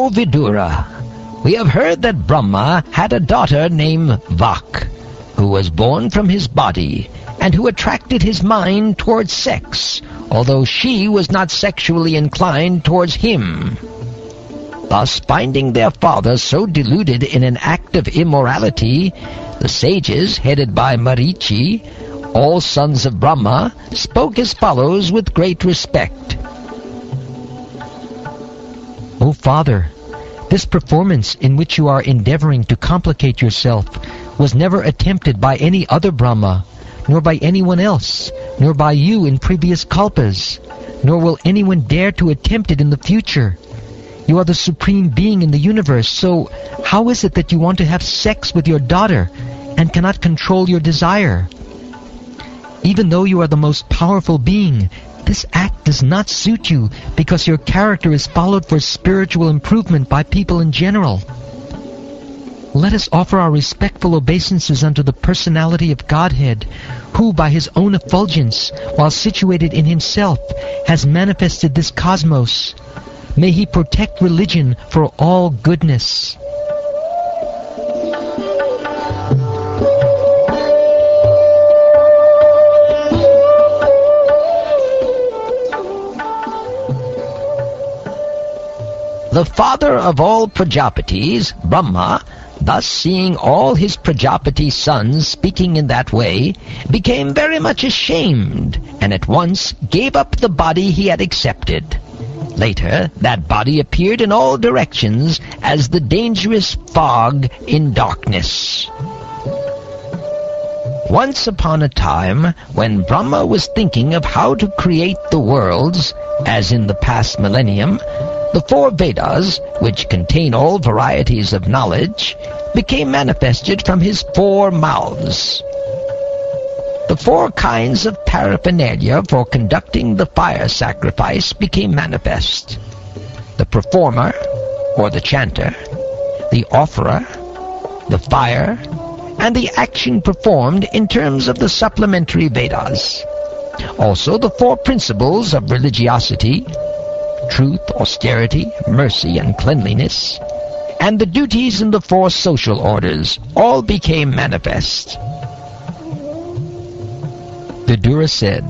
O Vidura, we have heard that Brahma had a daughter named Vak, who was born from his body, and who attracted his mind towards sex, although she was not sexually inclined towards him. Thus, finding their father so deluded in an act of immorality, the sages, headed by Marichi, all sons of Brahma, spoke as follows with great respect. O Father, this performance in which you are endeavoring to complicate yourself was never attempted by any other Brahma, nor by anyone else, nor by you in previous kalpas, nor will anyone dare to attempt it in the future. You are the supreme being in the universe, so how is it that you want to have sex with your daughter and cannot control your desire? Even though you are the most powerful being, this act does not suit you because your character is followed for spiritual improvement by people in general. Let us offer our respectful obeisances unto the personality of Godhead, who by his own effulgence, while situated in himself, has manifested this cosmos. May he protect religion for all goodness. The father of all Prajapatis, Brahma, thus seeing all his Prajapati sons speaking in that way, became very much ashamed, and at once gave up the body he had accepted. Later, that body appeared in all directions as the dangerous fog in darkness. Once upon a time, when Brahma was thinking of how to create the worlds, as in the past millennium, the 4 Vedas, which contain all varieties of knowledge, became manifested from his 4 mouths. The 4 kinds of paraphernalia for conducting the fire sacrifice became manifest. The performer, or the chanter, the offerer, the fire, and the action performed in terms of the supplementary Vedas. Also the 4 principles of religiosity, truth, austerity, mercy, and cleanliness, and the duties in the 4 social orders, all became manifest. Vidura said,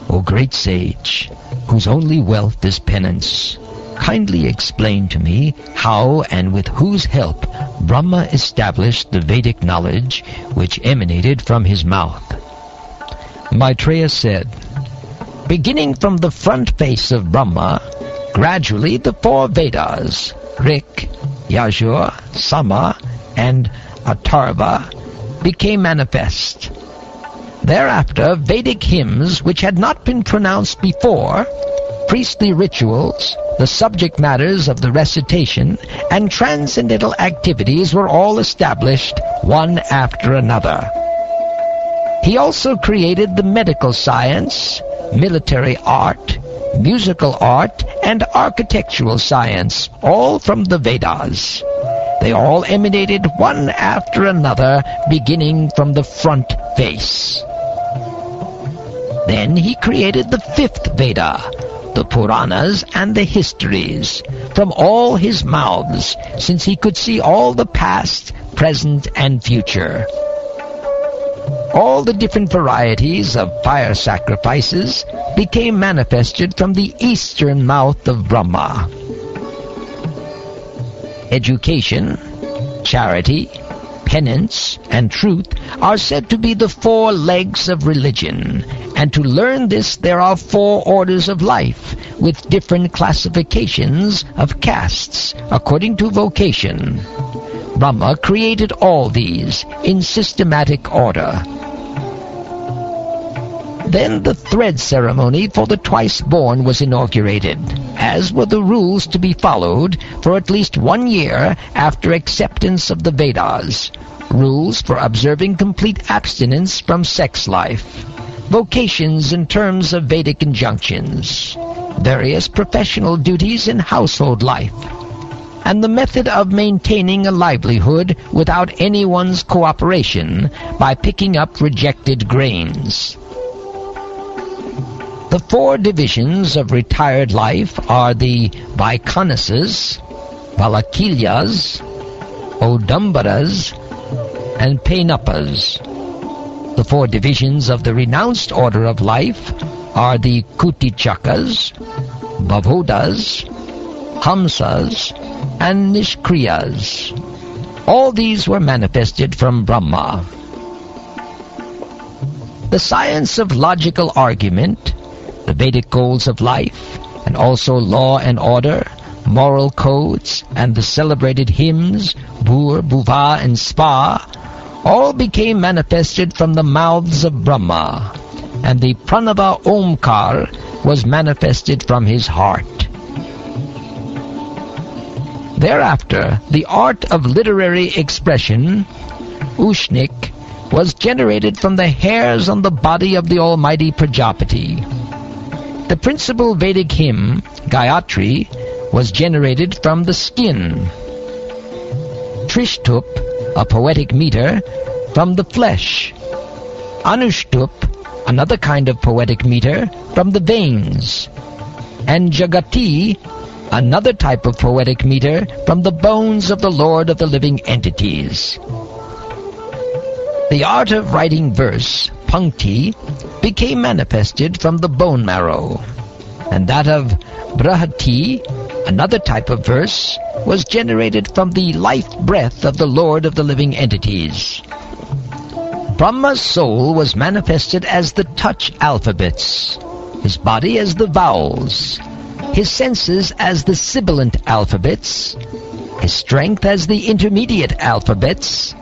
O great sage, whose only wealth is penance, kindly explain to me how and with whose help Brahma established the Vedic knowledge which emanated from his mouth. Maitreya said, beginning from the front face of Brahma, gradually the 4 Vedas, Rik, Yajur, Sama, and Atharva, became manifest. Thereafter, Vedic hymns, which had not been pronounced before, priestly rituals, the subject matters of the recitation, and transcendental activities were all established, one after another. He also created the medical science, military art, musical art, and architectural science, all from the Vedas. They all emanated one after another, beginning from the front face. Then he created the 5th Veda, the Puranas and the histories, from all his mouths, since he could see all the past, present, and future. All the different varieties of fire sacrifices became manifested from the eastern mouth of Brahma. Education, charity, penance, and truth are said to be the 4 legs of religion, and to learn this there are 4 orders of life, with different classifications of castes, according to vocation. Brahma created all these in systematic order. Then the thread ceremony for the twice-born was inaugurated, as were the rules to be followed for at least 1 year after acceptance of the Vedas, rules for observing complete abstinence from sex life, vocations in terms of Vedic injunctions, various professional duties in household life, and the method of maintaining a livelihood without anyone's cooperation by picking up rejected grains. The four divisions of retired life are the Vaikanesas, Valakilyas, Odumbaras, and Painappas. The four divisions of the renounced order of life are the Kutichakas, Bavodas, Hamsas, and Nishkriyas. All these were manifested from Brahma. The science of logical argument, the Vedic goals of life, and also law and order, moral codes, and the celebrated hymns, Bhur, Bhuva, and Spa, all became manifested from the mouths of Brahma, and the Pranava Omkar was manifested from his heart. Thereafter, the art of literary expression, Ushnik, was generated from the hairs on the body of the Almighty Prajapati. The principal Vedic hymn, Gayatri, was generated from the skin. Trishtup, a poetic meter, from the flesh. Anushtup, another kind of poetic meter, from the veins. And Jagati, another type of poetic meter, from the bones of the Lord of the living entities. The art of writing verse, Pankti, became manifested from the bone marrow, and that of Brahati, another type of verse, was generated from the life breath of the Lord of the living entities. Brahma's soul was manifested as the touch alphabets, his body as the vowels, his senses as the sibilant alphabets, his strength as the intermediate alphabets,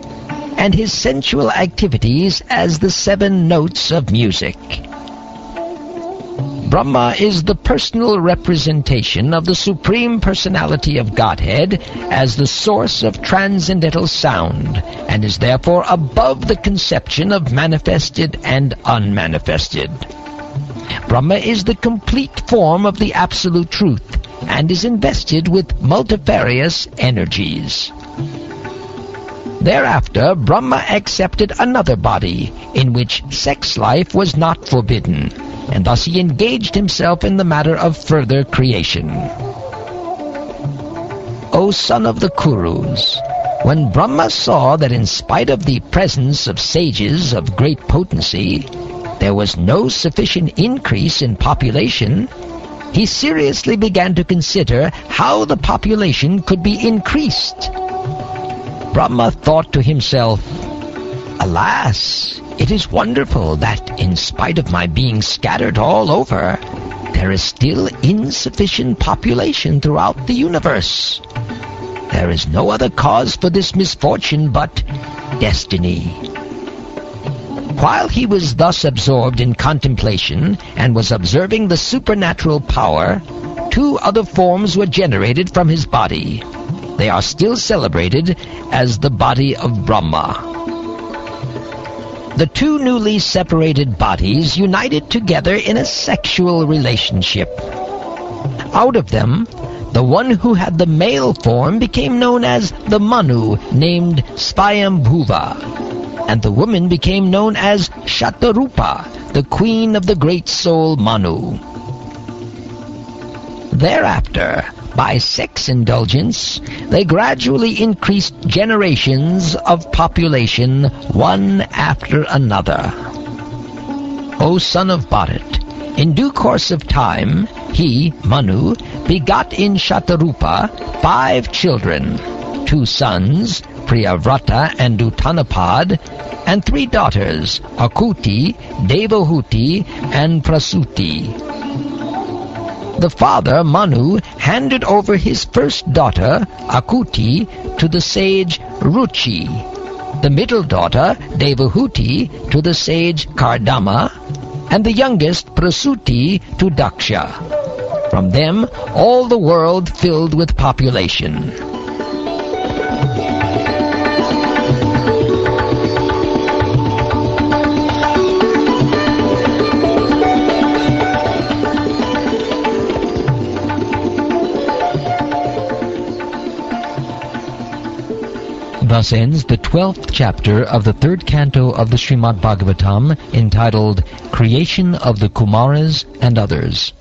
and his sensual activities as the 7 notes of music. Brahma is the personal representation of the Supreme Personality of Godhead as the source of transcendental sound, and is therefore above the conception of manifested and unmanifested. Brahma is the complete form of the Absolute Truth, and is invested with multifarious energies. Thereafter, Brahma accepted another body, in which sex life was not forbidden, and thus he engaged himself in the matter of further creation. O son of the Kurus, when Brahma saw that in spite of the presence of sages of great potency, there was no sufficient increase in population, he seriously began to consider how the population could be increased. Brahma thought to himself, "Alas, it is wonderful that in spite of my being scattered all over, there is still insufficient population throughout the universe. There is no other cause for this misfortune but destiny." While he was thus absorbed in contemplation and was observing the supernatural power, 2 other forms were generated from his body. They are still celebrated as the body of Brahma. The 2 newly separated bodies united together in a sexual relationship. Out of them, the one who had the male form became known as the Manu, named Svayambhuva, and the woman became known as Shatarupa, the queen of the great soul Manu. Thereafter, by sex indulgence, they gradually increased generations of population one after another. O son of Bharat, in due course of time, he, Manu, begot in Shatarupa 5 children, 2 sons, Priyavrata and Uttanapad, and 3 daughters, Akuti, Devahuti, and Prasuti. The father, Manu, handed over his first daughter, Akuti, to the sage Ruchi, the middle daughter, Devahuti, to the sage Kardama, and the youngest, Prasuti, to Daksha. From them, all the world filled with population. Thus ends the 12th chapter of the 3rd canto of the Shrimad Bhagavatam, entitled Creation of the Kumaras and Others.